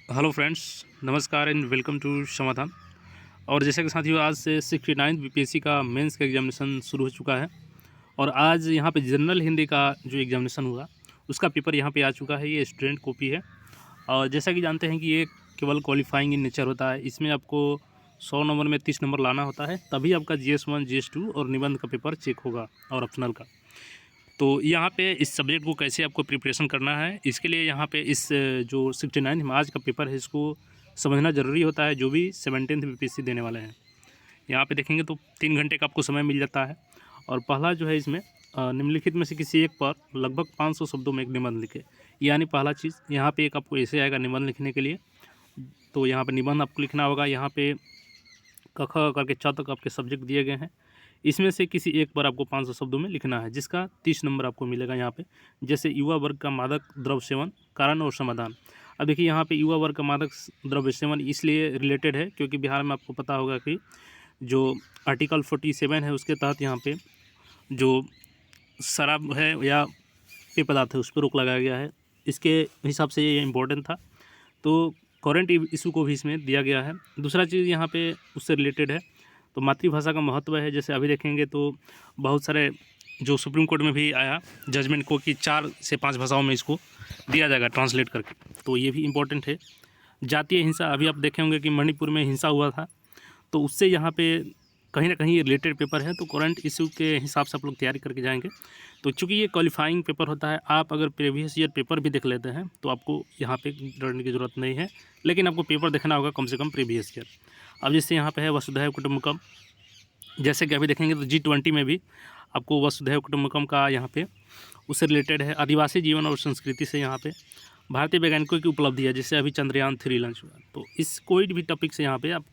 Hello friends, नमस्कार and welcome to समाधान। और जैसे कि साथियों, आज से 69th बीपीएससी का मेंस का एग्जामिनेशन शुरू हो चुका है। और आज यहाँ पे जनरल हिंदी का जो एग्जामिनेशन हुआ उसका पेपर यहाँ पे आ चुका है। ये स्टूडेंट कॉपी है और जैसा कि जानते हैं कि ये केवल क्वालिफाइंग इन नेचर होता है। इसमें आपको 100 नंबर में 30 नंबर लाना होता है, तभी आपका GS1 GS2 और निबंध का पेपर चेक होगा और ऑप्शनल का। तो यहाँ पे इस सब्जेक्ट को कैसे आपको प्रिपरेशन करना है, इसके लिए यहाँ पे इस जो 69 आज का पेपर है इसको समझना ज़रूरी होता है। जो भी 17th बीपीएससी देने वाले हैं, यहाँ पे देखेंगे तो 3 घंटे का आपको समय मिल जाता है। और पहला जो है इसमें निम्नलिखित में से किसी एक पर लगभग 500 शब्दों में एक निबंध लिखे। यानी पहला चीज़ यहाँ पे एक आपको ऐसे आएगा निबंध लिखने के लिए। तो यहाँ पे निबंध आपको लिखना होगा। यहाँ पे क ख करके च तक आपके सब्जेक्ट दिए गए हैं। इसमें से किसी एक पर आपको 500 शब्दों में लिखना है, जिसका 30 नंबर आपको मिलेगा यहाँ पे। जैसे युवा वर्ग का मादक द्रव्य सेवन, कारण और समाधान। अब देखिए यहाँ पे युवा वर्ग का मादक द्रव्य सेवन इसलिए रिलेटेड है क्योंकि बिहार में आपको पता होगा कि जो आर्टिकल 47 है उसके तहत यहाँ पे जो शराब है या पेय पदार्थ है उस पर रोक लगाया गया है। इसके हिसाब से ये इम्पोर्टेंट था, तो करंट इशू को भी इसमें दिया गया है। दूसरा चीज़ यहाँ पे उससे रिलेटेड है, तो मातृभाषा का महत्व है। जैसे अभी देखेंगे तो बहुत सारे जो सुप्रीम कोर्ट में भी आया जजमेंट को कि 4 से 5 भाषाओं में इसको दिया जाएगा ट्रांसलेट करके, तो ये भी इम्पोर्टेंट है। जातीय हिंसा, अभी आप देखे होंगे कि मणिपुर में हिंसा हुआ था, तो उससे यहाँ पे कहीं ना कहीं रिलेटेड पेपर है। तो करंट इशू के हिसाब से आप लोग तैयारी करके जाएंगे। तो चूँकि ये क्वालिफाइंग पेपर होता है, आप अगर प्रीवियस ईयर पेपर भी देख लेते हैं तो आपको यहाँ पे डरने की ज़रूरत नहीं है, लेकिन आपको पेपर देखना होगा कम से कम प्रीवियस ईयर। अब जैसे यहाँ पे है वसुधैव कुटुंबकम, जैसे कि अभी देखेंगे तो G20 में भी आपको वसुधैव कुटुंबकम का यहाँ पे उससे रिलेटेड है। आदिवासी जीवन और संस्कृति से यहाँ पे भारतीय वैज्ञानिकों की उपलब्धि है, जैसे अभी चंद्रयान 3 लॉन्च हुआ। तो इस कोई भी टॉपिक से यहाँ पे आप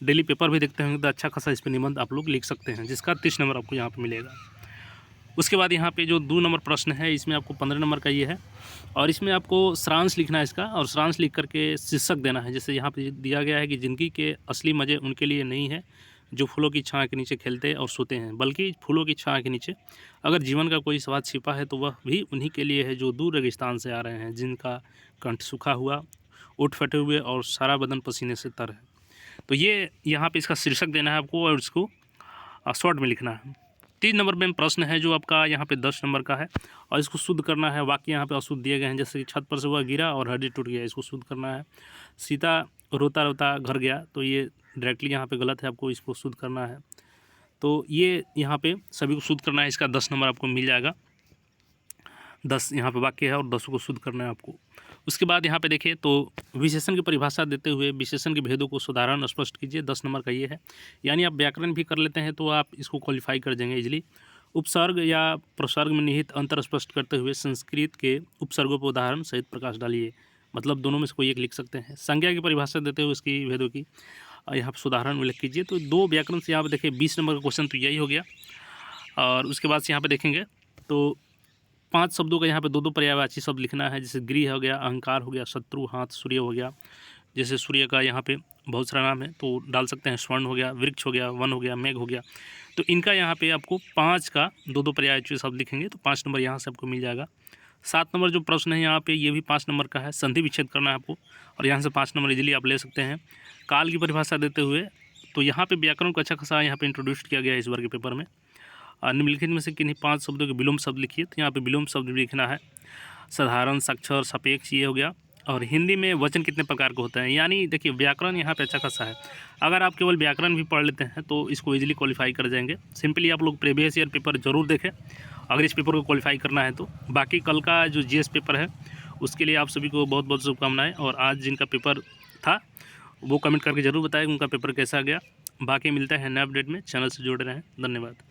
डेली पेपर भी देखते होंगे तो अच्छा खासा इस पर निबंध आप लोग लिख सकते हैं, जिसका 30 नंबर आपको यहाँ पे मिलेगा। उसके बाद यहाँ पे जो 2 नंबर प्रश्न है इसमें आपको 15 नंबर का ये है, और इसमें आपको सारांश लिखना है इसका, और सारांश लिख करके शीर्षक देना है। जैसे यहाँ पे दिया गया है कि ज़िंदगी के असली मज़े उनके लिए नहीं है जो फूलों की छाँव के नीचे खेलते और सोते हैं, बल्कि फूलों की छाँव के नीचे अगर जीवन का कोई स्वाद छिपा है तो वह भी उन्हीं के लिए है जो दूर रेगिस्तान से आ रहे हैं, जिनका कंठ सूखा हुआ, ओठ फटे हुए और सारा बदन पसीने से तर है। तो ये यहाँ पे इसका शीर्षक देना है आपको और इसको शॉर्ट में लिखना है। 3 नंबर में प्रश्न है जो आपका यहाँ पे 10 नंबर का है, और इसको शुद्ध करना है। वाक्य यहाँ पे अशुद्ध दिए गए हैं, जैसे कि छत पर से वह गिरा और हड्डी टूट गया, इसको शुद्ध करना है। सीता रोता रोता घर गया, तो ये डायरेक्टली यहाँ पे गलत है, आपको इसको शुद्ध करना है। तो ये यहाँ पे सभी को शुद्ध करना है, इसका 10 नंबर आपको मिल जाएगा। 10 यहाँ पे वाक्य है और 10 को शुद्ध करना है आपको। उसके बाद यहाँ पे देखिए तो विशेषण की परिभाषा देते हुए विशेषण के भेदों को साधारण स्पष्ट कीजिए, 10 नंबर का ये है। यानी आप व्याकरण भी कर लेते हैं तो आप इसको क्वालिफाई कर जाएंगे इजीली। उपसर्ग या प्रसर्ग में निहित अंतर स्पष्ट करते हुए संस्कृत के उपसर्गों पर उदाहरण सहित प्रकाश डालिए, मतलब दोनों में से कोई एक लिख सकते हैं। संज्ञा की परिभाषा देते हुए उसकी भेदों की यहाँ पर उदाहरण उल्लेख कीजिए। तो 2 व्याकरण से यहाँ पर देखिए 20 नंबर का क्वेश्चन तो यही हो गया। और उसके बाद से यहाँ पर देखेंगे तो 5 शब्दों का यहाँ पे 2-2 पर्यायवाची शब्द लिखना है। जैसे गृह हो गया, अहंकार हो गया, शत्रु, हाथ, सूर्य हो गया। जैसे सूर्य का यहाँ पे बहुत सारा नाम है तो डाल सकते हैं। स्वर्ण हो गया, वृक्ष हो गया, वन हो गया, मेघ हो गया। तो इनका यहाँ पे आपको 5 का 2-2 पर्यायवाची शब्द लिखेंगे तो 5 नंबर यहाँ से आपको मिल जाएगा। 7 नंबर जो प्रश्न है यहाँ पे ये भी 5 नंबर का है। संधि विच्छेद करना है आपको, और यहाँ से 5 नंबर इजीली आप ले सकते हैं। काल की परिभाषा देते हुए तो यहाँ पे व्याकरण को अच्छा खासा यहाँ पे इंट्रोड्यूस किया गया है इस बार के पेपर में। निम्नलिखित में से किन्हीं 5 शब्दों के विलोम शब्द लिखिए, तो यहाँ पे विलोम शब्द भी लिखना है। साधारण, साक्षर, सापेक्ष ये हो गया। और हिंदी में वचन कितने प्रकार के होते हैं, यानी देखिए व्याकरण यहाँ पे अच्छा खासा है। अगर आप केवल व्याकरण भी पढ़ लेते हैं तो इसको इजीली क्वालिफाई कर जाएंगे। सिंपली आप लोग प्रीवियस ईयर पेपर जरूर देखें अगर इस पेपर को क्वालिफाई करना है तो। बाकी कल का जो GS पेपर है उसके लिए आप सभी को बहुत बहुत शुभकामनाएँ। और आज जिनका पेपर था वो कमेंट करके ज़रूर बताएं उनका पेपर कैसा गया। बाकी मिलता है नए अपडेट में, चैनल से जुड़े रहें। धन्यवाद।